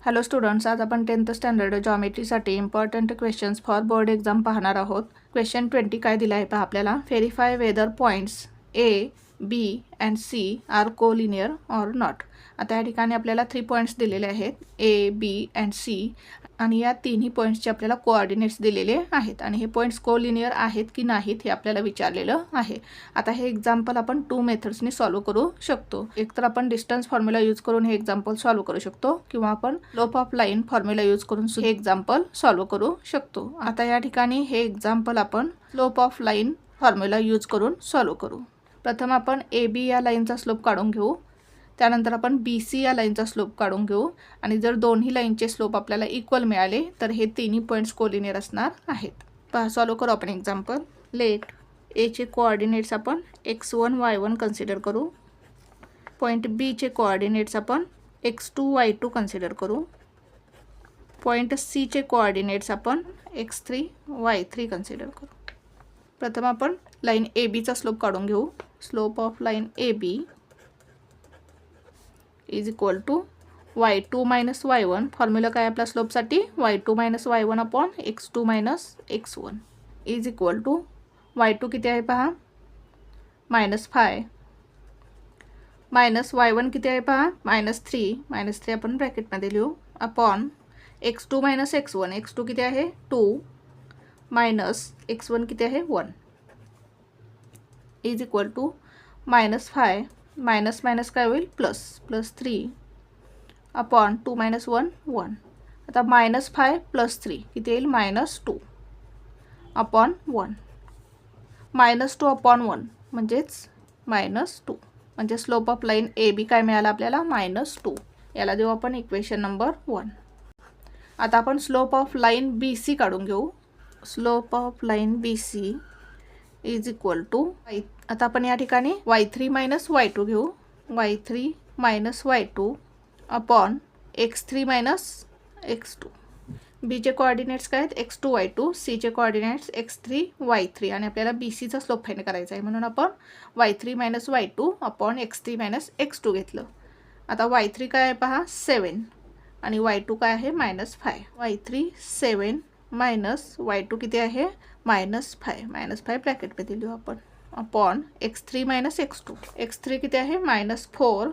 Hello students, आज आपण 10th standard जॉमेट्रीसाठी important questions for board exam पाहणार आहोत. क्वेश्चन 20 काय दिला आहे पहा आपल्याला. Verify whether points A B and C are collinear or not. आता या ठिकाणी आपल्याला 3 पॉईंट्स दिलेले आहेत, ए बी अँड सी, आणि या तिन्ही पॉईंट्सचे आपल्याला कोऑर्डिनेट्स दिलेले आहेत आणि हे पॉईंट्स कोलिनियर आहेत की नाहीत हे आपल्याला विचारलेलं आहे. आता हे एक्झाम्पल आपण 2 मेथड्सनी सॉल्व्ह करू शकतो. एक तर आपण डिस्टन्स फॉर्म्युला यूज करून हे एक्झाम्पल सॉल्व्ह करू शकतो किंवा आपण slope of line formula use करून हे एक्झाम्पल सॉल्व्ह करू शकतो. आता या ठिकाणी हे एक्झाम्पल आपण slope of line formula use करून सॉल्व्ह करू. प्रथम आपण ए बी या लाईनचा स्लोप काढून घेऊ, त्यानंतर आपण बी सी या लाईनचा स्लोप काढून घेऊ आणि जर दोन्ही लाईनचे स्लोप आपल्याला इक्वल मिळाले तर हे तिन्ही पॉईंट्स कोलिनियर असणार आहेत. पहा, सॉल्व्ह करू आपण एक्झाम्पल. लेट एचे कोऑर्डिनेट्स आपण x1 y1 कन्सिडर करू. पॉईंट बीचे कोऑर्डिनेट्स आपण x2 y2 कन्सिडर करू. पॉईंट सीचे कोऑर्डिनेट्स आपण x3 y3 कन्सिडर करू. प्रथम आपण लाईन ए बीचा स्लोप काढून घेऊ. Slope of line A B is equal to y2 minus y1. Formula काय आपल्या स्लोपसाठी, y2 minus y1 upon x2 minus x1 is equal to y2 किती आहे पहा, -5, मायनस y1 किती आहे पहा, -3 आपण ब्रॅकेटमध्ये लिहू, upon x2 minus x1. x2 किती आहे 2 मायनस x1 किती आहे 1 is equal to -5 minus minus काय होईल, +3 अपॉन 2 मायनस 1 1. आता -5 + 3 किती येईल, -2 अपॉन 1. -2 अपॉन 1 म्हणजेच -2. म्हणजे slope of line A B काय मिळाला आपल्याला, -2. याला देऊ आपण इक्वेशन नंबर 1. आता आपण slope of line B C काढून घेऊ. Slope of line B C is equal to, आता आपण या ठिकाणी y3 मायनस y2 घेऊ. y3 minus y2 upon x3 minus x2. बीचे कोऑर्डिनेट्स काय आहेत, x2 y2. सीचे कोऑर्डिनेट्स x3 y3 आणि आपल्याला बी सीचा स्लोप फाइंड करायचा आहे म्हणून आपण y3 minus y2 upon x3 minus x2 घेतलं. आता y3 काय आहे पहा, 7 आणि y2 काय आहे, -5. y3 7 मायनस y2 किती आहे, -5 ब्रॅकेटमध्ये लिहू आपण, upon x3 minus x2. x3 किती आहे, -4.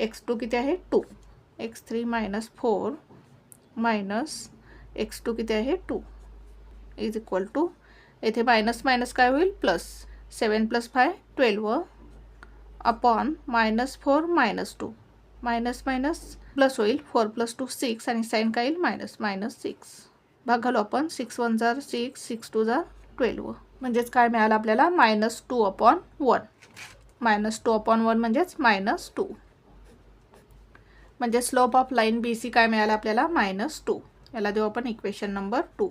x2 किती आहे 2. x3 मायनस 4 मायनस x2 किती आहे 2 इज इक्वल टू, येथे मायनस मायनस काय होईल, plus. 7 + 5 12 upon -4 -2. Minus minus plus होईल, 4 + 2 6 आणि साईन काय येईल, -6. भाग घालू आपण, 6 1 जार 6, 6 2 जार 12. म्हणजेच काय मिळालं आपल्याला, -2 अपॉन 1. -2 अपॉन 1 म्हणजेच -2. म्हणजे slope of line B C काय मिळाला आपल्याला, -2. याला देऊ आपण इक्वेशन नंबर 2.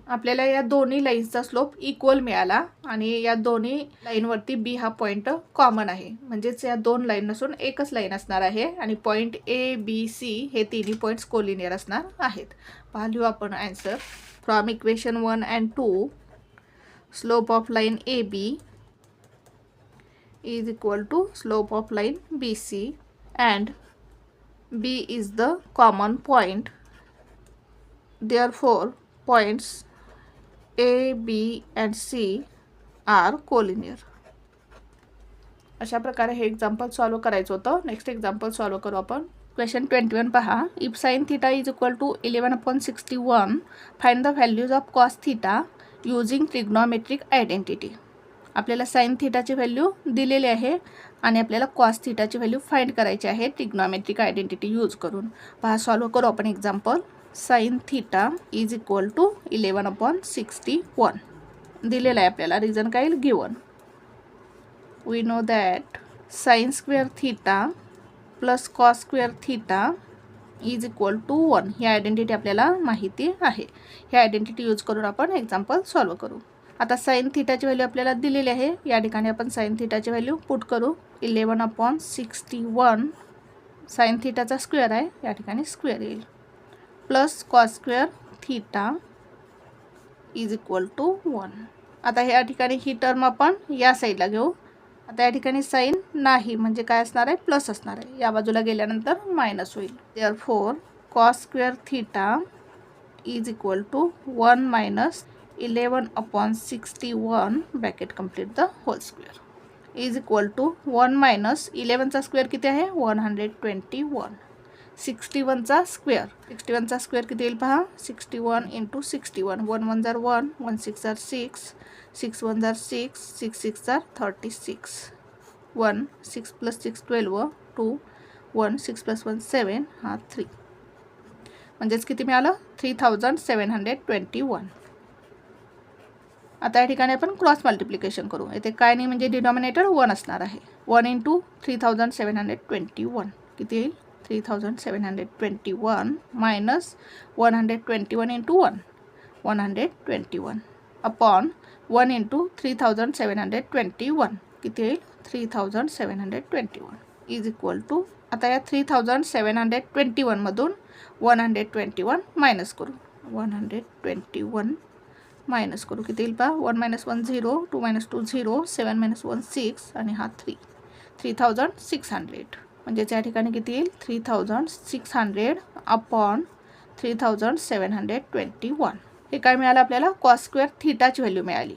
आपल्याला या दोन्ही लाईन्सचा स्लोप इक्वल मिळाला आणि या दोन्ही लाईनवरती बी हा पॉईंट कॉमन आहे. म्हणजेच या दोन लाईन नसून एकच लाईन असणार आहे आणि पॉईंट ए बी सी हे तिन्ही पॉईंट्स कोलिनियर असणार आहेत. पहा, लिहू आपण answer. From equation 1 and 2, slope of line A B is equal to slope of line B C and B is the common point. Therefore, points A, B and C are collinear. अशा प्रकारे हे example solve करायचं होतं. Next example solve करू आपण. Question 21 पहा. If sine theta is equal to 11/61, find the values of cos theta using trigonometric identity. आपल्याला sine थीटाची व्हॅल्यू दिलेली आहे आणि आपल्याला कॉस थीटाची व्हॅल्यू फाइंड करायची आहे ट्रिग्नोमेट्रिक आयडेंटिटी यूज करून. पहा, सॉल्व्ह करू आपण example. Sine theta is equal to 11/61 दिलेला आहे आपल्याला. रिझन काय येईल, given. We know that sine square theta plus cos square theta is equal to 1. ही आयडेंटिटी आपल्याला माहिती आहे. ही आयडेंटिटी यूज करून आपण एक्झाम्पल सॉल्व्ह करू. आता साइन थीटाची व्हॅल्यू आपल्याला दिलेली आहे. या ठिकाणी आपण साइन थीटाची व्हॅल्यू पुट करू. 11/61 साइन थीटाचा स्क्वेअर आहे, या ठिकाणी स्क्वेअर येईल, plus cos square theta is equal to 1. आता या ठिकाणी ही टर्म आपण या साईडला घेऊ. आता या ठिकाणी साइन नाही म्हणजे काय असणार आहे, प्लस असणार आहे. या बाजूला गेल्यानंतर मायनस होईल. Therefore cos square theta is equal to 1 minus 11 upon 61 bracket complete the whole square is equal to 1 minus 11 चा स्क्वेअर किती आहे 121. 61 चा स्क्वेअर 61 चा स्क्वेअर किती येईल पहा 61 into 61 1 1 जार 1 1 6 जार 6 6 1 जार 6 6 6 जार 36 1 6 plus 6 12 2 1 6 plus 1 7 हा 3 म्हणजेच किती मिळालं 3721. आता या ठिकाणी आपण क्रॉस मल्टिप्लिकेशन करू. येथे काय नाही म्हणजे डिनॉमिनेटर 1 असणार आहे. 1 into 3721 किती येईल 3721 minus 121 into 1 121 upon 1 into 3721 किती येईल 3721 is equal to आता या 3721 मधून 121 मायनस करू 121 मायनस करू किती येईल पहा 1 minus 1 0 2 minus 2 0 7 minus 1 6 आणि हा 3 3600 म्हणजे या ठिकाणी किती येईल 3600 अपॉन 3721. हे काय मिळालं आपल्याला कॉस स्क्वेअर थीटाची व्हॅल्यू मिळाली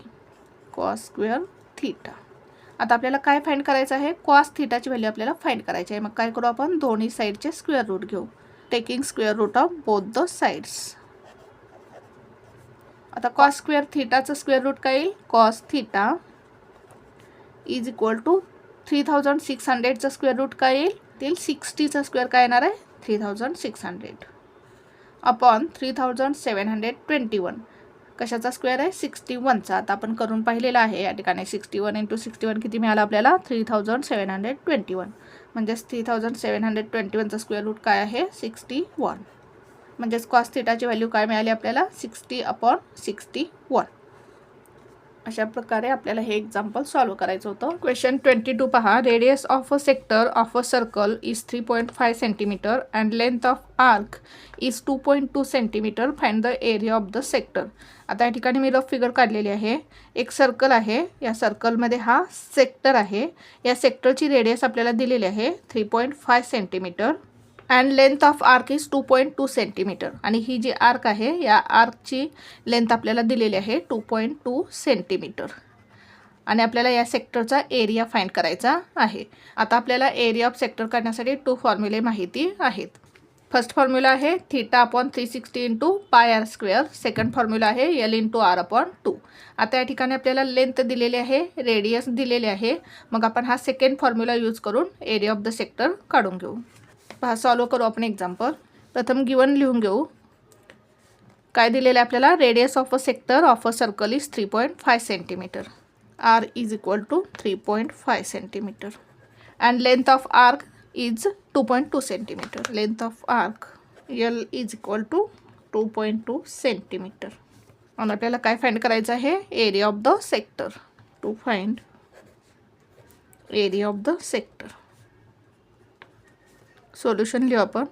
कॉस स्क्वेअर थीटा. आता आपल्याला काय फाइंड करायचं आहे कॉस थीटाची व्हॅल्यू आपल्याला फाइंड करायची आहे. मग काय करू आपण दोन्ही साईडचे स्क्वेअर रूट घेऊ taking square root of both the sides. आता कॉस स्क्वेअर थीटाचं स्क्वेअर रूट काय येईल cos theta is equal to 3600चं स्क्वेअर रूट काय येईल ते 60चा स्क्वेअर काय येणार आहे 3600 अपॉन 3721 कशाचा स्क्वेअर आहे 61चा. आता आपण करून पाहिलेला आहे या ठिकाणी 61 into 61 किती मिळाला आपल्याला 3721 म्हणजेच 3721चा स्क्वेअर रूट काय आहे 61 म्हणजेच कॉस थीटाची व्हॅल्यू काय मिळाली आपल्याला 60/61. अशा प्रकारे आपल्याला हे एक्झाम्पल सॉल्व करायचं होतं. क्वेश्चन 22 पहा radius of a sector of a circle is 3.5 centimetre and length of arc is 2.2 centimetre find the area of the sector. आता या ठिकाणी मी रफ फिगर काढलेली आहे. एक सर्कल आहे या सर्कलमध्ये हा सेक्टर आहे. या सेक्टरची रेडियस आपल्याला दिलेली आहे 3.5 centimetre and length of arc is 2.2 centimetre आणि ही जी आर्क आहे या आर्कची लेंथ आपल्याला दिलेली आहे 2.2 सेंटीमीटर आणि आपल्याला या सेक्टरचा एरिया फाइंड करायचा आहे. आता आपल्याला एरिया ऑफ सेक्टर काढण्यासाठी 2 फॉर्म्युले माहिती आहेत. फर्स्ट फॉर्म्युला आहे theta upon 360 into pi R square. Second formula आहे एल इंटू आर अपॉन 2. आता या ठिकाणी आपल्याला लेंथ दिलेली आहे रेडियस दिलेले आहे मग आपण हा सेकंड फॉर्म्युला यूज करून एरिया ऑफ द सेक्टर काढून घेऊ. पहा सॉल्व करू आपण एक्झाम्पल. प्रथम गिवन लिहून घेऊ. काय दिलेलं आहे आपल्याला radius of a sector of a circle is 3.5 centimetre R is equal to 3.5 centimetre and length of arc is 2.2 centimetre. Length of arc L is equal to 2.2 centimetre आणि आपल्याला काय फाइंड करायचं आहे area of the sector. To find area of the sector. Solution लिहू आपण.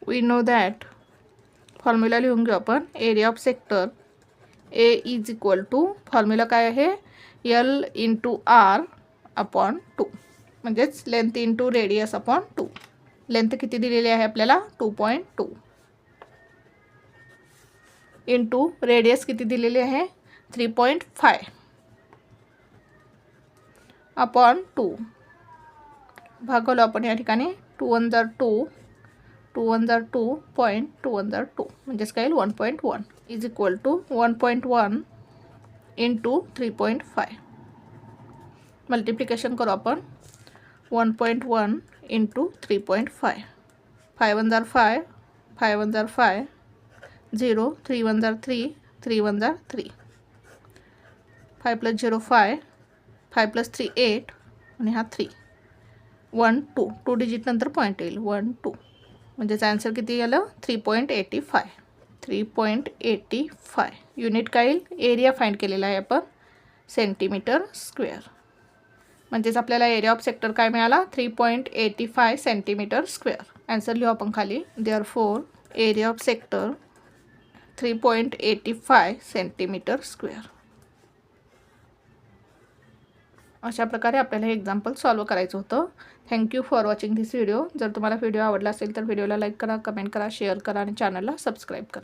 We know that formula लिहून घेऊ आपण area of sector A is equal to formula काय आहे एल इंटू आर अपॉन 2 म्हणजेच length into radius upon 2. Length किती दिलेली आहे आपल्याला 2.2 इंटू रेडियस किती दिलेली आहे 3.5 अपॉन 2 भागवलं आपण या ठिकाणी 2 1 जार 2 2 1 जार 2 पॉईंट 2 1 जार 2 म्हणजेच काय 1.1 is equal to 1.1 into 3.5. Multiplication करू आपण 1.1 इंटू 3.5. 5 1 जार 5 5 1 जार 5 0 3 1 जार 3 3 1 जार 3 5 प्लस 0 5 5 प्लस 3 8 आणि हा 3 1 2 2 डिजिट नंतर पॉईंट येईल 1 2 म्हणजेच आन्सर किती आलं 3.85. 3.85 युनिट काय येईल एरिया फाइंड केलेला आहे आपण सेंटीमीटर स्क्वेअर. म्हणजेच आपल्याला एरिया ऑफ सेक्टर काय मिळाला 3.85 सेंटीमीटर स्क्वेअर. आन्सर लिहू आपण खाली. Therefore area of sector 3.85 centimetre square. अशा प्रकारे आपल्याला हे एक्झाम्पल सॉल्व करायचं होतं. Thank you for watching this video. जर तुम्हाला व्हिडिओ आवडला असेल तर व्हिडिओला लाईक करा, कमेंट करा, शेअर करा आणि चॅनलला सबस्क्राईब करा.